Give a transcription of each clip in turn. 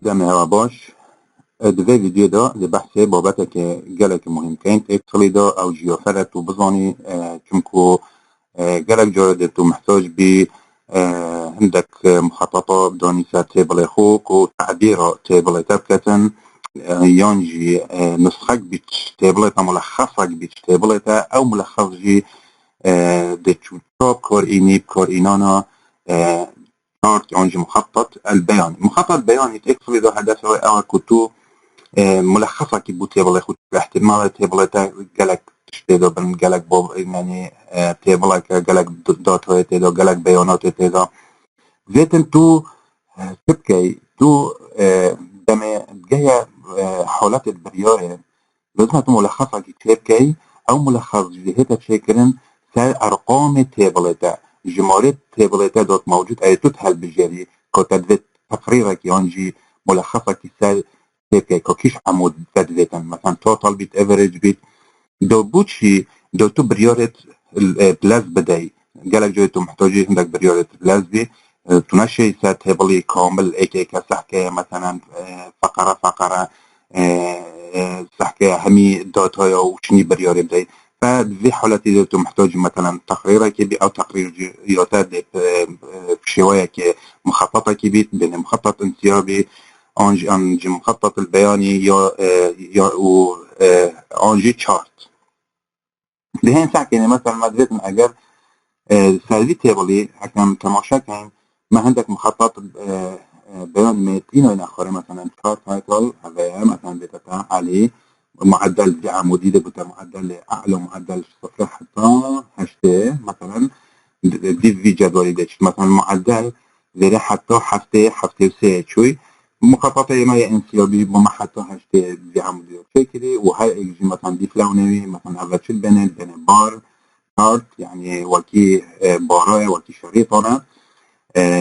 دمها باش دوی ویدیو دا لبحث بابت که گلک مهم کن اتصالی دا او جیافرت و بزانی چمکو گلک جارده تو محتاج بی عندك مخططة بدونيسة تيبل خوك وتعبير تيبل تبكتن يانجي نسخك بيتش تيبلتا ملخصك بيتش تيبلتا او ملخص جي دي تشوتوب كور إيني بكور إينانا شارت يانجي مخطط البياني مخطط بياني تكفل إذا هدفه او كتو ملخصة كي بو تيبل خود احتمال تيبلتا جالك تشتيدو بن جالك بوب يعني تيبلك جالك داتا تيدا جالك بيانات تيدا زيتن تو تبكي تو دم جاية حالات البريارة لازم تو ملخصة كي تبكي او ملخص جهتها تشكرن سر ارقام تيبلتا جمارة تيبلتا دوت موجود اي تتهل بجري كتدفت تقريرك يانجي ملخصة كي سر تبكي كيش عمود زيتن مثلا توتال بيت افريج بيت دو بوتشي دو تو بريارة بلاز بداي قالك جويتو محتاجين عندك بريارة بلاز دي تنشي تيبلي كامل ايكا سحكة مثلا فقرة سحكة همي داتا وشني بريارة بداي فذي حالتي دوتو محتاج مثلا تقرير كبي او تقرير جيوتات شوية كي مخططة كبيت بين مخطط انسيابي انجي مخطط البياني يا و انجي تشارت دهين سحكة مثلا مدرسة من اجر سالفي تيبلي حكم تماشا كان ما عندك مخطط بيان ميتين الى اخره مثلا شارت تايتل هذا مثلا بتاع عليه معدل دي عمودي ده بتاع معدل اعلى معدل صفر حتى هشته مثلا دي في جدولي ده مثلا معدل زي حتى هفته وسه شوي مخططه ما انسيابي بما حتى هشته دي عمودي كده وهي يجي مثلا دي فلوني مثلا هذا شو بين بار شارت يعني وكي بارا وكي شريطنا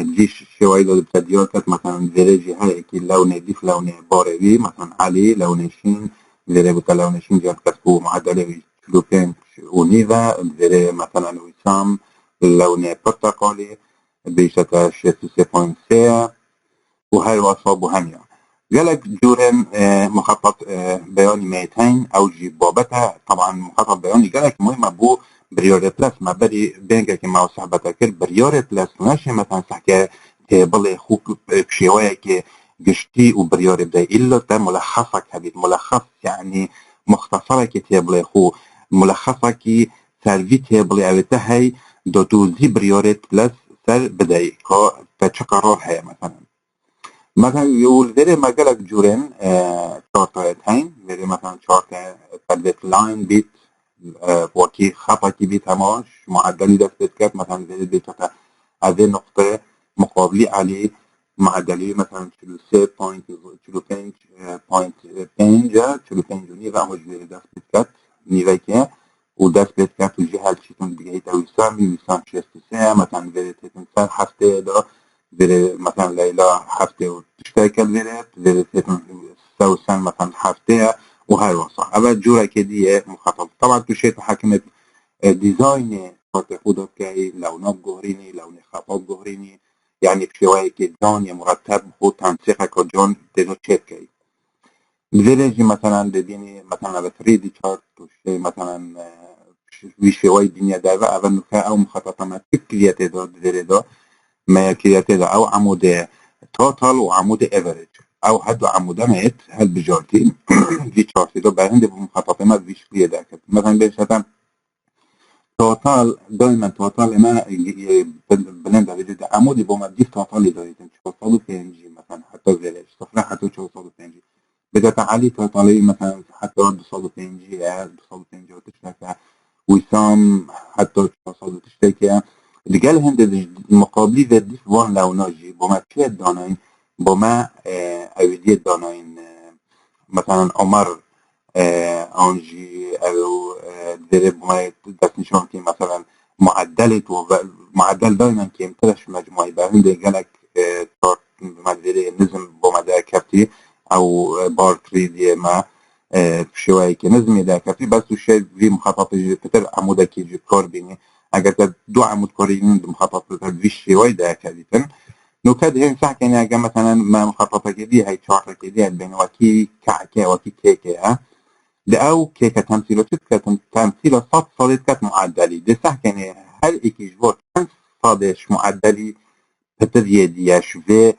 دي شوية دو بتديوتك مثلا زيريجي هاي كي لوني دي فلوني باري مثلا علي لونيشين زيري بتا لونيشين جات كتبو معدلة شلوكين ونيفا زيري مثلا وسام لوني برتقالي بيشتا شيسي بوين سيا وهاي الوصاب وهميا قالك جورن مخطط بياني 200 او جيبابتها طبعا مخطط بياني قالك مهمة بو بريوريت لاس ما بري بينك كما صاحبتك بريوريت لاس ماشي مثلا صحكي تيبل خوك بشيوية كي قشتي وبريوريت دا إلا تا ملخصك هبيت ملخص يعني مختصرة كي تيبل خو ملخصة كي سالفي تيبل اويتا هاي دوتو زي بريوريت لاس سال بداي كا تشقرار هاي مثلا يقول زي ما قالك جورين شارتين زي مثلا شارت تبدت لاين بيت وكي خطأ كي بيت هماش معدلي دست كات مثلا زي بيت هذه النقطة مقابلة عليه معدلي مثلا شلو سي بوينت شلو بينجا شلو بينجو نيفا هماش زي دست كات نيفا كي ودست كات الجهة الشيطان بجهيتا ويسامي شيستسي مثلا زي تنسان حفتة دا زي مثلا ليلة حفتة وتشتاكل زي سوسان مثلا حفتة وهاي الوصح أبد جورا كدية مخطط طبعا تو شيء تحكمة ديزاين خودك كي لونات جهريني لون خطاط جهريني يعني بشوية كجان مرتب خود تنسيقك كجان تنو شيء كي الفيليجي مثلا بديني مثلا بثريدي شارت وشيء مثلا بشوية دنيا دابا أبد نكا أو مخططة ما تكلية دا ما كلية دا أو عمود توتال وعمود افريج او هادو عمودات هل بجارتين في شارت دو بعدين بمخططات ما فيش كلية دا مثلا بيشتم توتال دائما توتال ما بلند وجود عمودي بوما دي توتال داريت توتال بينجي مثلا حتى زي صفر حتى توتال بينجي بدأ تعالي توتال مثلا حتى توتال بينجي توتال بينجي وتشتكى وسام حتى توتال تشتكى رجال هند المقابلي ذا دي وان لوناجي بوما كيت داناين بوما اودية داناين مثلا عمر انجي او درب ما دست نشون كي مثلا معدل دائما كي امتلش مجموعي باهم دي قالك تارت مدري نزم بومدا كفتي او بار تريدي ما شوية كي نزمي دا كفتي بس الشيء في مخطط كتير عمودا كي جي كار بيني اگر دو عمود كاريين مخطط في شوية دا كفتي نكاد هين صح كان اگه مثلا ما مخططه كدي هي شارطه كدي بين وكي كعكه وكي كيكه ده او كيكه تمثيله تمثيله صد صديقات معدلي ده صح كان هل اكيجبور كان صادش معدلي بتدي دياش في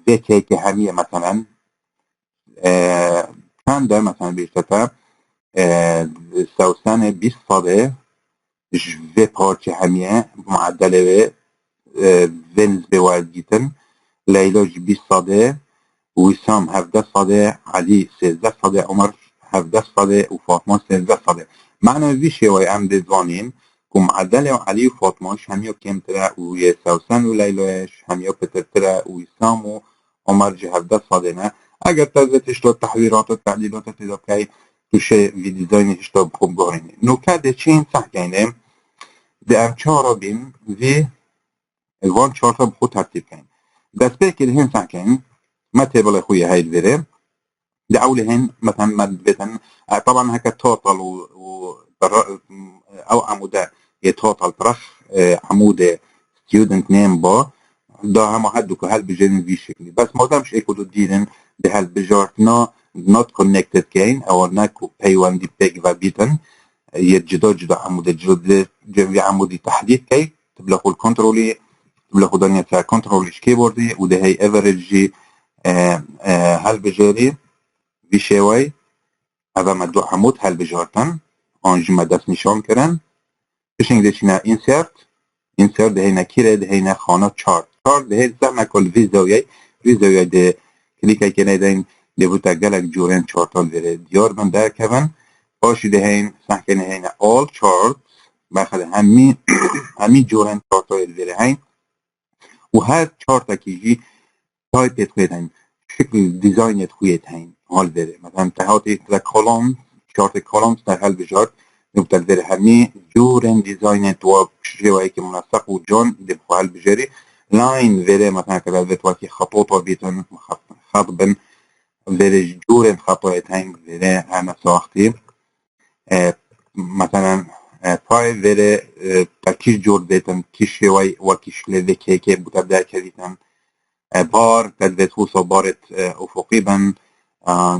كيكه هميه مثلا كان ده مثلا بيشتتا سوسانه 20 صاده في بارتي هميه معدله فينز بوالد جيتن ليلى 20 صاده وسام 17 صاده علي 13 صاده عمر 17 صاده وفاطمه 13 صاده معنى في شيء وي ام ديزوانين كم عدله وعلي وفاطمه هميو كم ترى وسوسن وليلى هميو بتترى وسام وعمر 17 صاده اگر تزتش تو تحویرات و تعدیلات تداکی توشه وی دیزاینش تو بخوب گارینه نکته چین صح کنیم ده ام چهارا بیم وی وان چهارتا بخود ترتیب کنیم دست به که دهین صح کنیم ما تیبل خوی هاید بره ده اولهن مثلا ما بيتن طبعا هكا توتال او عموده يتوتال برخ عموده ستودنت نيم با ده هم حدك هل بجين في شكل بس ما دامش ايكو ديرن ده هل بجارتنا not connected كاين او ناكو بي دي بيج فابيتن يتجدا جدا عموده جدا جوي عمودي تحديد كي تبلغوا الكنترولي تبلغوا دنيا تاع كنترولي كيبوردي وده هي افريج هل بجاري في شوي هذا مدو عمود هل بجارتن آنج ما دست نشان کرن بشنگ دشینا insert ده هینا کیره ده هینا خانه چارت ده هی زمه کل ویزاوی ده کلیکه کنه ده این ده بوتا گلک جورن چارتال وره دیار من ده کون باشی ده هین سحکنه هینا all charts بخده همی جورن چارتال وره هین و هر چارتا که جی تایپت خوید هین شکل دیزاینت خوید هین حال وره مثلا تهاتی ده کلام چارت کلام در حل بجارت نبتل در همی جورن دیزاین تو شوایی که منسق و جان دبخو هل بجاری لاین وره مثلا که در وقتی خطوطا بیتن خط بن وره جورن خطوات هنگ وره همه ساختی مثلا پای وره ترکیش جور بیتن کش شوایی و کش لده که بوده در کردیتن بار تدویت حوصا بارت افقی بن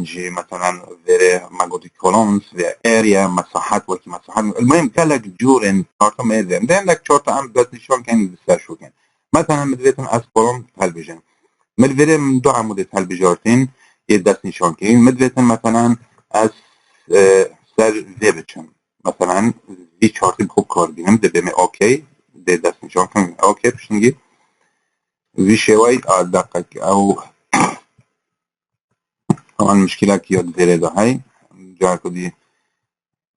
جي مثلا vere magoti columns the area مساحات وكي مساحات المهم كلك جورن شرطة ما يزين ده عندك شرطة عم بس شلون كان بيصير شو كان مثلا مدريتن اس column هالبيجن مدريتن من دو عمودة هالبيجارتين يدرسني شلون كان مدريتن مثلا اس سر زيبتشن مثلا في شرطة بخوب كار بينم ده بيمي اوكي ده درسني شلون كان اوكي بش نجي في شوي دقق او طبعا المشكلة كي يود فيري ده هاي جاكو دي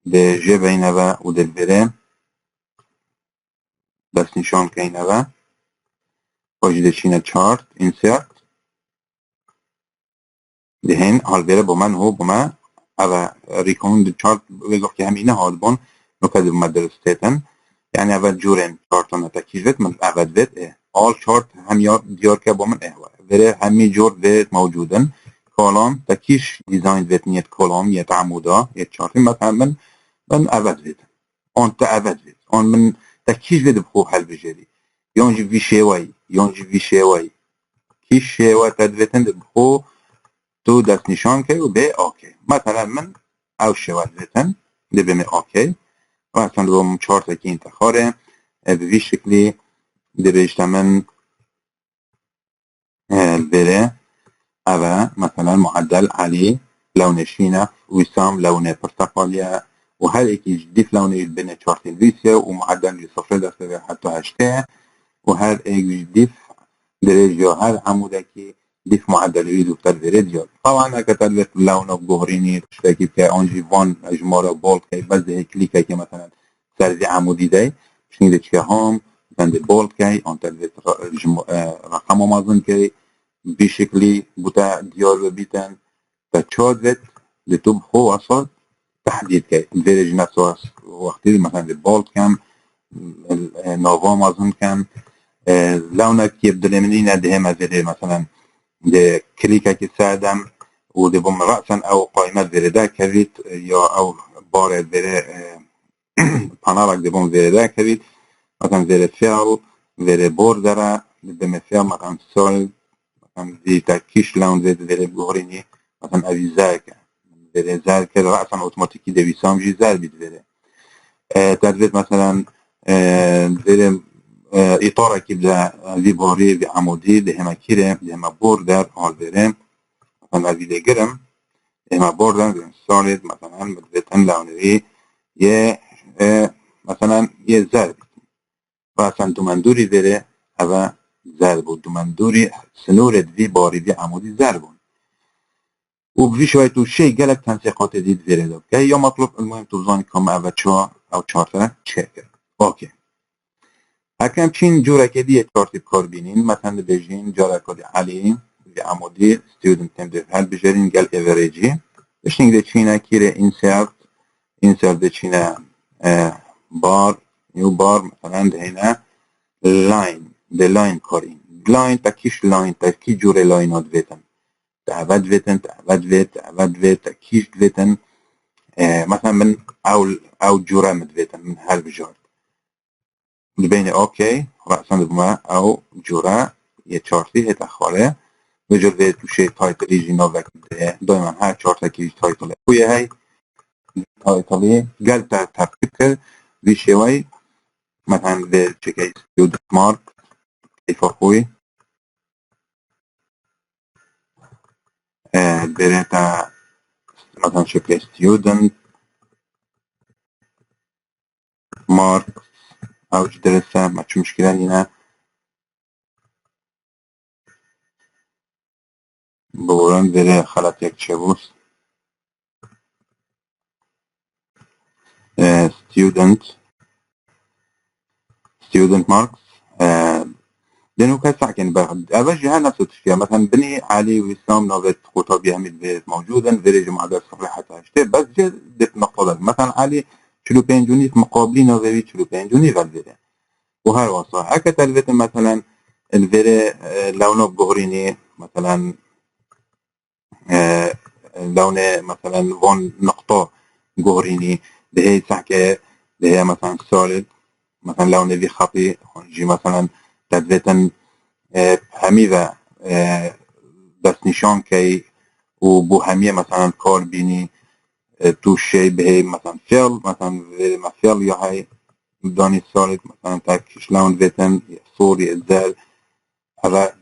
ده جي بينها وده الفيري بس نشان كينها باش ده شينا چارت insert ده هين هالفيري بومن هو بوما اوا ريكون ده چارت ويزوك كي همينه هالبون نوكاد بوما درستيتن يعني اوا جورين چارتانا تكيجت من اوا دوت all chart هم ديار كي بومن فيري همي جور فيت موجودن کلام تکیش دیزاین ویت نیت کلام یه عمودا یه چارتی مثلا من اول وید آن تا اول وید آن من تکیش وید بخو حل بجری یونجی وی شوی کیش شوی تدویتن بخو تو دست نشان که و به آکی مثلا من او شوی ویتن ده بمی آکی و اصلا دوم چارت که انتخاره به شکلی ده بیشتر من بره أبا مثلا معدل عليه لون شينة وسام لون برتقالية وهل يجديف لون بين شارتين فيسيا ومعدل صفر درجة حتى هشتا وهل يجديف درجة هل عمودكي ديف معدل يريدو تدريجيا طبعا كتدريج لون الظهريني تشتكي كأنجي فان أجمارة بولت كي بس ده كليكا كي مثلا سرزي عمودي داي شنيدة كهام بند بولت كي أن تدريج رقم مازن كي بشكل بوتا ديار بيتن تشادت لتوب هو أصلا تحديد كي الفيرج نفسه وقتي مثلا البولت كم نوفا مازن كم لونك يبدل منين ده مثلا ده كليكا كي سادم وده بم رأسا أو قائمة فيردا كريت يا أو بار فيرا بانالك ده بم فيردا كريت مثلا فيرا فيل فيرا بوردرا بمثال مثلا سول مثلا دي تاكيش لون زيت ذي بغريني مثلا أبي زاكا ذي زاكا رأسا أوتوماتيكي دي بيسام جي زال بيت ذي تدريت مثلا ذي إطارة كبدا ذي بوري ذي عمودي ذي هما كيرم ذي هما بوردر هول ذي مثلا ذي جرم ذي هما بوردر ذي سوليد مثلا مدريتن لون ذي يه مثلا يه زال رأسا دومندوري ذي هذا زربون دومندوري سنورة ذي باري ذي عمودي زربون وبفي شوية شيء قالك تنسيقات دي ذي كي يوم مطلوب المهم توزاني كم أو چوا أو چارتا چكر اوكي هكذا چين جورا كدي چارتي بكار بينين مثلا بجين جورا كدي علي ذي عمودي student تم دي هل بجرين قال average بشين دي چينا كيري insert دي چينا بار نيو بار مثلا ده هنا line ده لاين کارین لاین تا کیش لاین تا کی جوره لاینات ویتن تعبد ویتن تا کیش ویتن مثلا من او جوره مد ویتن من هر بجار بین اوکی رأسا بما او جوره یه چارتی هت اخواره بجار ویت توشه تایتلی جینا وکده دایما هر چارتا کیش تایتله خویه های تایتلی گل تا ترتیب کرد ویشوی مثلا به چکه student mark كيف أخوي دريتا مثلا شكل student mark أو درسة ما تشو مشكلة هنا بوران دري خلط يك تشبوس student marks لأنه كساكن بعد أوجه نفس الشيء مثلا بني علي وسام نوبت خطابي هم البيت موجودا درجة معدل صفر حتى اشتى بس جد نقطة مثلا علي شلو بينجوني في مقابلين نوبي شلو بينجوني غالبا وهاي وصا هكذا تلفت مثلا الفيري لونه بغريني مثلا لونه مثلا فون نقطة بغريني بهي سحكة بهي مثلا سوليد مثلا لونه ذي خطي جي مثلا تدویتن همیه دست نشان کی و بو همیه مثلا کار بینی تو شی به مثلا فعل مثلا فعل یا های دانی سالت مثلا تاکش لون ویتن صوری ازدال هذا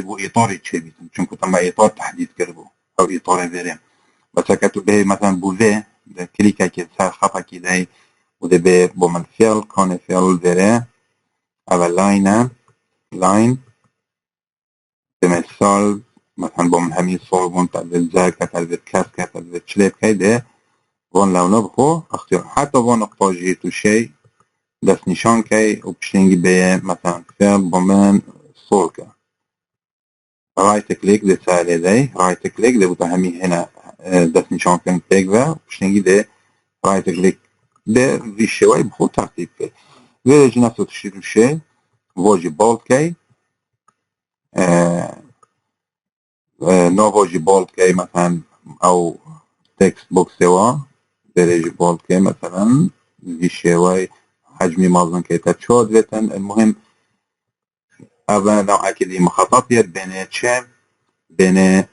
بو اطاری چه بیتن چون که تما اطار تحدید کرده او اطار ویرم بس کتو به مثلا بو وی کلیکا که سر خطا کی دی و ده به بو من فعل کان فعل ویره اول لاين بمثال مثلا با من همین صوربون تدوید زرکه تدوید کسکه تدوید چلیب که ده وان لونه بخو اختیار حتی وان اقتاجی تو شی دست نشان که و پشتنگی به مثلا فعل با من صور که رایت کلیک ده ساله ده رایت کلیک ده بوده همین هنا دست نشان کنگ پیگ و پشتنگی ده رایت کلیک ده ویشه وی بخو ترتیب که ویره جی نفسه تشید شی واجی بالد که نواجی بالد که مثلا او تکست بوکس سوا درجه بالد که مثلا ویشه وی حجمی مازن که تشود ویتن المهم اول نوع اکیدی مخطط یاد بین چه بین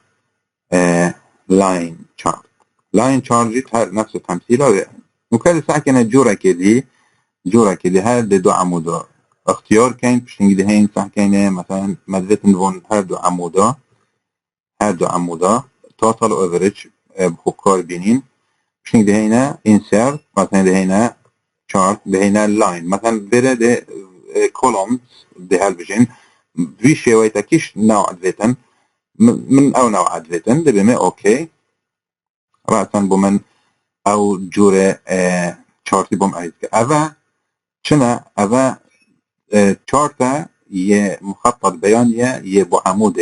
لاین چارت لاین چارت هر نفس تمثیل وكذا ساكنة جورا كده هر دو عمودا اختيار كاين باش نقدر هين صح كاين مثلا مدرسة نفون هر دو عمودا توتال افريج بخوكار بينين باش نقدر هنا insert مثلا ده هنا chart ده هنا line مثلا بره ده columns ده هالبجين في شوية تكيش نوع ادفيتن من او نوع ادفيتن ده بما اوكي رأسا بمن او جوره چارتی بوم اید که اوه چنه اوه چارتا یه مخطط بیان یه با عمود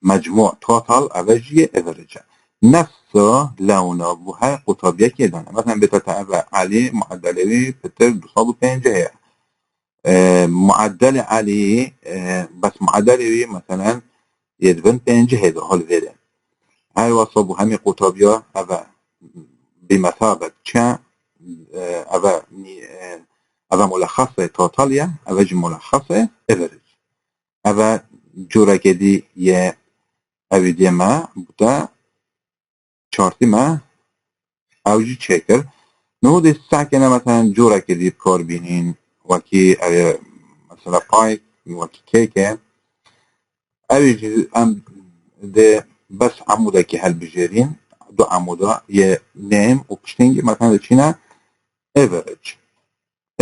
مجموع توتال اوه جیه اوریجه نفس لونه و های قطابیه که دانه مثلا بتاتا اوه علی معدلوی پتر 205 هیا معدل علی بس معدلوی مثلا یدون 5 هیده حال ویده های وصاب و همی قطابیه اوه بمثابة چه اوه ملخصه توتالية اوه ملخصه افريج أبا جورا كدي يه أبي دي ما بوتا شارتي ما أوجي تشيكر نود الساكنة مثلا جورا كدي بكار بينين وكي مثلا باي وكي كيكة أوجي أم ده بس عمودا كي هل بجيرين دو عمودا يه نيم وبشتنجي مثلا تشينا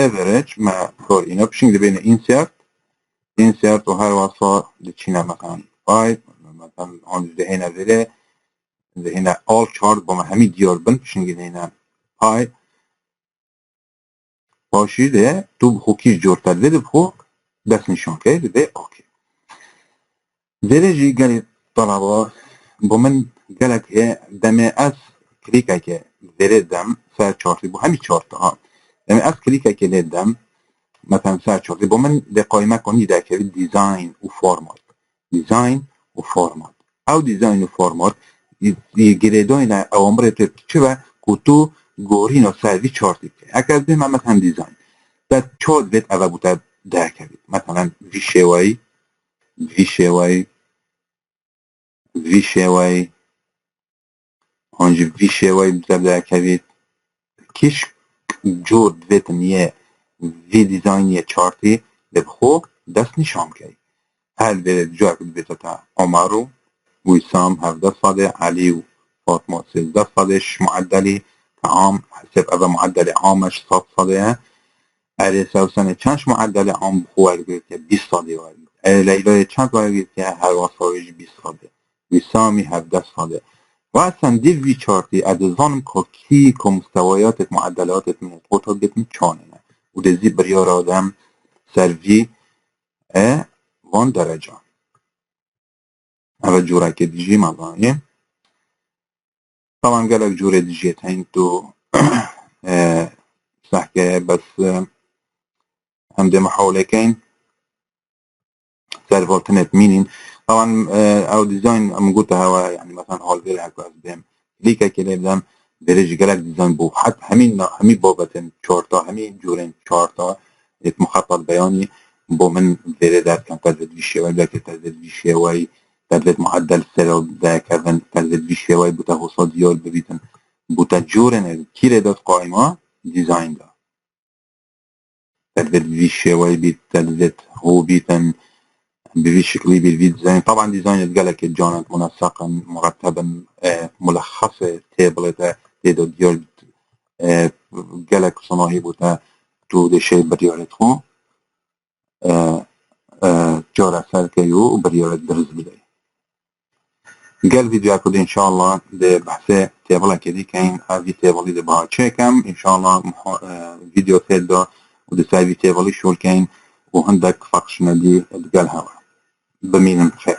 average مع كار إنا بشتنجي بين insert وهر وصا تشينا مثلا 5 مثلا عند ده هنا زي هنا all chart با همین دیار بند بشنگید هنا پای باشی ده تو خوکی جورتر ده بخو دست نشان که ده اوکی ده جی گلی طلبا با من گلک دمه از کلیکه که ده دم سر چارتی با همین چارت ها دمه از کلیکه که دم مثلا سر چارتی با من ده قایمه کنی ده که دیزاین و فرمات او دیزاین و فرمات گریداین اوامر چه و کوتو گورینو سروی چارتی که اگر به من مثلا دیزاین در چاد بیت اول بوده در کردید مثلا وی شوی آنجا وی شوی بوده در کردید کش جود بیت نیه وی دیزاین یه چارتی بخو دست نشان کرد هل به جا بیت تا عمرو ویسام 17 ساله علی و فاطمه 13 سالش معدلی عام حسب أبا معدل عامش 100 ساله علیسا و سنه چندش معدل عام خواه گرید که 20 ساله وارد لیلای چند وارد که هر واسایش 20 ساله ویسامی 17 ساله و اصلا دی وی چارتی ادزانم که مستویات معدلات من قطع بتن چانه و دزی بریار آدم سروی وان درجه أبا جورا که دیجی مضایم طبعا قالك جوري ديجيتين تو سحكة بس عندي محاولتين تعرف التنت مينين طبعا او ديزاين من قلت هوا يعني مثلا هول غير هكا قدام ليكا كده بدم بريج قالك ديزاين بو حتى همين بابتن شورتا همين جورين شورتا مخطط بياني بو من غير ده كان تزد بشيوي ده تزد بشيوي تزد معدل سلو ده كذا تزد بشيوي بوتا هوصا ديال ببيتن بوتا جورن كيلة دات قائمة ديزاين ده تزد بشيوي بيت تزد هو بيتن بشكل بالديزاين طبعا ديزاين يتقالك جانت منسقا مرتبا ملخصة تابلت تيدو ديال قالك صناعي بوتا تو ده شيء بريارتخو جارة سالكيو وبريارت درز بداي قال فيديو اكد ان شاء الله ده بحثة تابلة كدي كاين هذه تابلة ده بها تشيكم ان شاء الله فيديو تيدا وده سايبي تابلة شول كاين وعندك فقش ندي قال هوا بمين خير